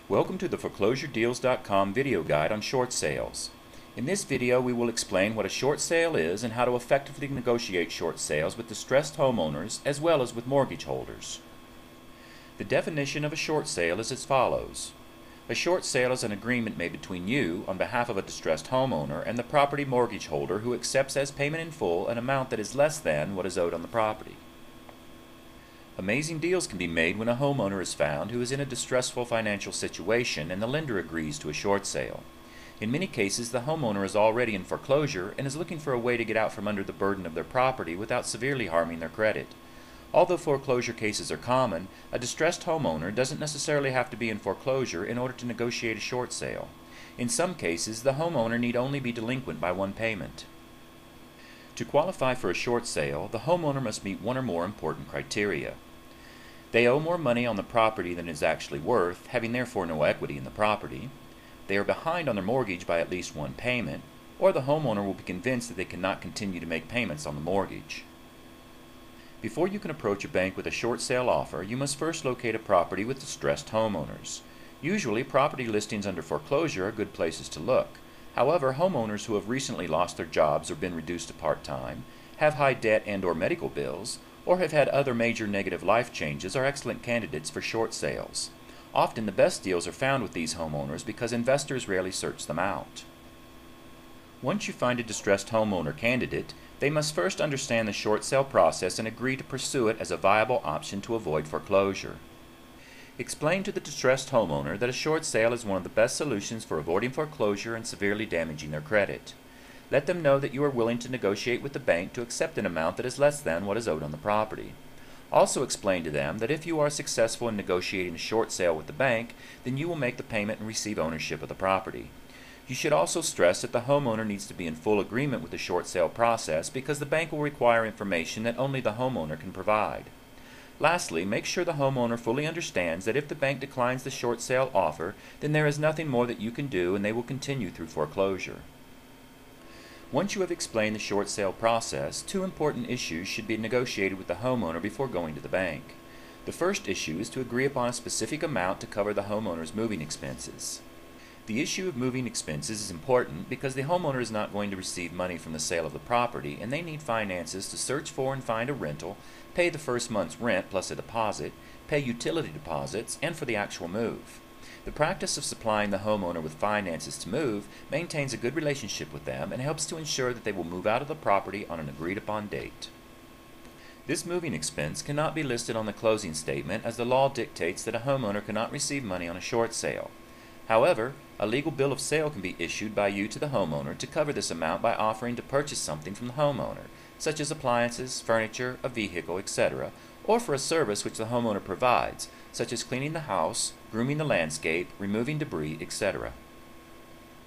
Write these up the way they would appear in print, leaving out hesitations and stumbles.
Welcome to the foreclosuredeals.com video guide on short sales. In this video we will explain what a short sale is and how to effectively negotiate short sales with distressed homeowners as well as with mortgage holders. The definition of a short sale is as follows. A short sale is an agreement made between you on behalf of a distressed homeowner and the property mortgage holder who accepts as payment in full an amount that is less than what is owed on the property. Amazing deals can be made when a homeowner is found who is in a distressful financial situation and the lender agrees to a short sale. In many cases, the homeowner is already in foreclosure and is looking for a way to get out from under the burden of their property without severely harming their credit. Although foreclosure cases are common, a distressed homeowner doesn't necessarily have to be in foreclosure in order to negotiate a short sale. In some cases, the homeowner need only be delinquent by one payment. To qualify for a short sale, the homeowner must meet one or more important criteria. They owe more money on the property than it is actually worth, having therefore no equity in the property. They are behind on their mortgage by at least one payment, or the homeowner will be convinced that they cannot continue to make payments on the mortgage. Before you can approach a bank with a short sale offer, you must first locate a property with distressed homeowners. Usually, property listings under foreclosure are good places to look. However, homeowners who have recently lost their jobs or been reduced to part-time, have high debt and/or medical bills, or have had other major negative life changes are excellent candidates for short sales. Often the best deals are found with these homeowners because investors rarely search them out. Once you find a distressed homeowner candidate, they must first understand the short sale process and agree to pursue it as a viable option to avoid foreclosure. Explain to the distressed homeowner that a short sale is one of the best solutions for avoiding foreclosure and severely damaging their credit. Let them know that you are willing to negotiate with the bank to accept an amount that is less than what is owed on the property. Also explain to them that if you are successful in negotiating a short sale with the bank, then you will make the payment and receive ownership of the property. You should also stress that the homeowner needs to be in full agreement with the short sale process because the bank will require information that only the homeowner can provide. Lastly, make sure the homeowner fully understands that if the bank declines the short sale offer, then there is nothing more that you can do and they will continue through foreclosure. Once you have explained the short sale process, two important issues should be negotiated with the homeowner before going to the bank. The first issue is to agree upon a specific amount to cover the homeowner's moving expenses. The issue of moving expenses is important because the homeowner is not going to receive money from the sale of the property and they need finances to search for and find a rental, pay the first month's rent plus a deposit, pay utility deposits, and for the actual move. The practice of supplying the homeowner with finances to move maintains a good relationship with them and helps to ensure that they will move out of the property on an agreed-upon date. This moving expense cannot be listed on the closing statement as the law dictates that a homeowner cannot receive money on a short sale. However, a legal bill of sale can be issued by you to the homeowner to cover this amount by offering to purchase something from the homeowner, such as appliances, furniture, a vehicle, etc., or for a service which the homeowner provides, such as cleaning the house, grooming the landscape, removing debris, etc.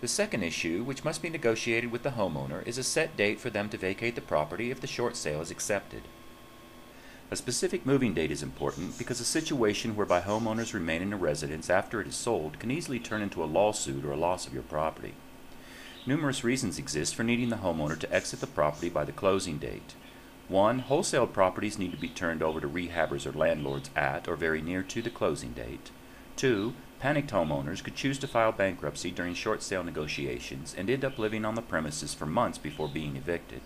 The second issue, which must be negotiated with the homeowner, is a set date for them to vacate the property if the short sale is accepted. A specific moving date is important because a situation whereby homeowners remain in a residence after it is sold can easily turn into a lawsuit or a loss of your property. Numerous reasons exist for needing the homeowner to exit the property by the closing date. 1. Wholesale properties need to be turned over to rehabbers or landlords at or very near to the closing date. 2. Panicked homeowners could choose to file bankruptcy during short sale negotiations and end up living on the premises for months before being evicted.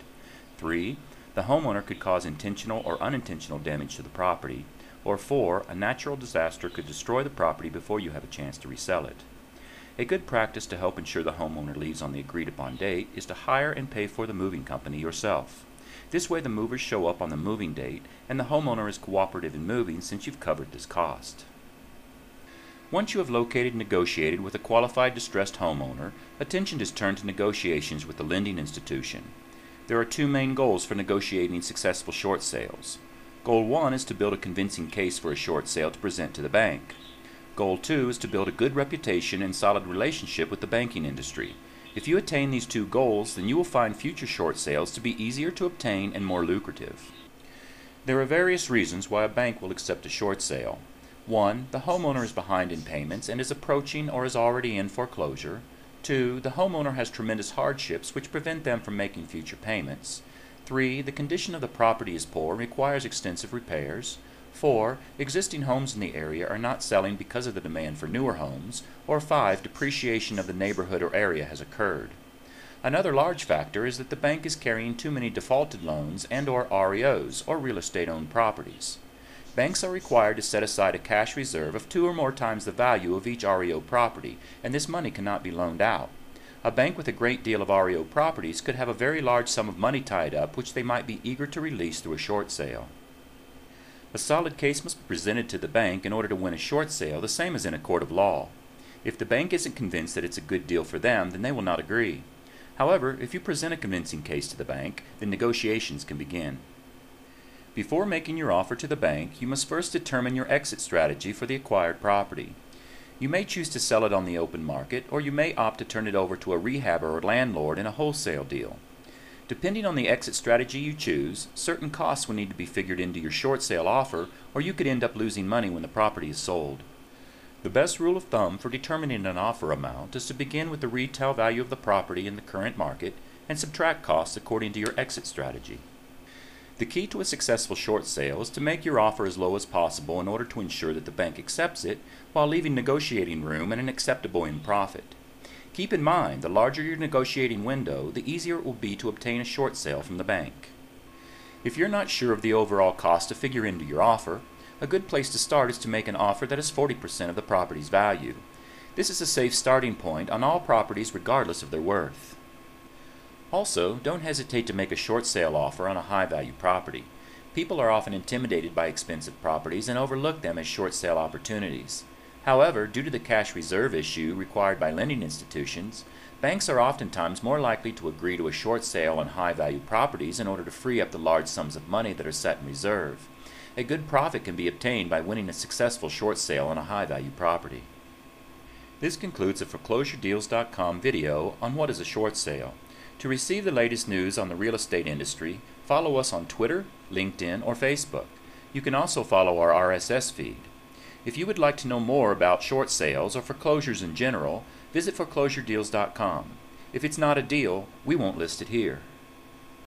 3. The homeowner could cause intentional or unintentional damage to the property. Or 4. A natural disaster could destroy the property before you have a chance to resell it. A good practice to help ensure the homeowner leaves on the agreed-upon date is to hire and pay for the moving company yourself. This way the movers show up on the moving date and the homeowner is cooperative in moving since you've covered this cost. Once you have located and negotiated with a qualified distressed homeowner, attention is turned to negotiations with the lending institution. There are two main goals for negotiating successful short sales. Goal 1 is to build a convincing case for a short sale to present to the bank. Goal 2 is to build a good reputation and solid relationship with the banking industry. If you attain these two goals, then you will find future short sales to be easier to obtain and more lucrative. There are various reasons why a bank will accept a short sale. 1. The homeowner is behind in payments and is approaching or is already in foreclosure. 2. The homeowner has tremendous hardships which prevent them from making future payments. 3. The condition of the property is poor and requires extensive repairs. 4. Existing homes in the area are not selling because of the demand for newer homes. Or 5. Depreciation of the neighborhood or area has occurred. Another large factor is that the bank is carrying too many defaulted loans and/or REOs, or real estate-owned properties. Banks are required to set aside a cash reserve of 2 or more times the value of each REO property, and this money cannot be loaned out. A bank with a great deal of REO properties could have a very large sum of money tied up which they might be eager to release through a short sale. A solid case must be presented to the bank in order to win a short sale, the same as in a court of law. If the bank isn't convinced that it's a good deal for them, then they will not agree. However, if you present a convincing case to the bank, then negotiations can begin. Before making your offer to the bank, you must first determine your exit strategy for the acquired property. You may choose to sell it on the open market, or you may opt to turn it over to a rehabber or landlord in a wholesale deal. Depending on the exit strategy you choose, certain costs will need to be figured into your short sale offer, or you could end up losing money when the property is sold. The best rule of thumb for determining an offer amount is to begin with the retail value of the property in the current market and subtract costs according to your exit strategy. The key to a successful short sale is to make your offer as low as possible in order to ensure that the bank accepts it while leaving negotiating room and an acceptable end profit. Keep in mind, the larger your negotiating window, the easier it will be to obtain a short sale from the bank. If you're not sure of the overall cost to figure into your offer, a good place to start is to make an offer that is 40% of the property's value. This is a safe starting point on all properties regardless of their worth. Also, don't hesitate to make a short sale offer on a high-value property. People are often intimidated by expensive properties and overlook them as short sale opportunities. However, due to the cash reserve issue required by lending institutions, banks are oftentimes more likely to agree to a short sale on high-value properties in order to free up the large sums of money that are set in reserve. A good profit can be obtained by winning a successful short sale on a high-value property. This concludes a foreclosuredeals.com video on what is a short sale. To receive the latest news on the real estate industry, follow us on Twitter, LinkedIn, or Facebook. You can also follow our RSS feed. If you would like to know more about short sales or foreclosures in general, visit foreclosuredeals.com. If it's not a deal, we won't list it here.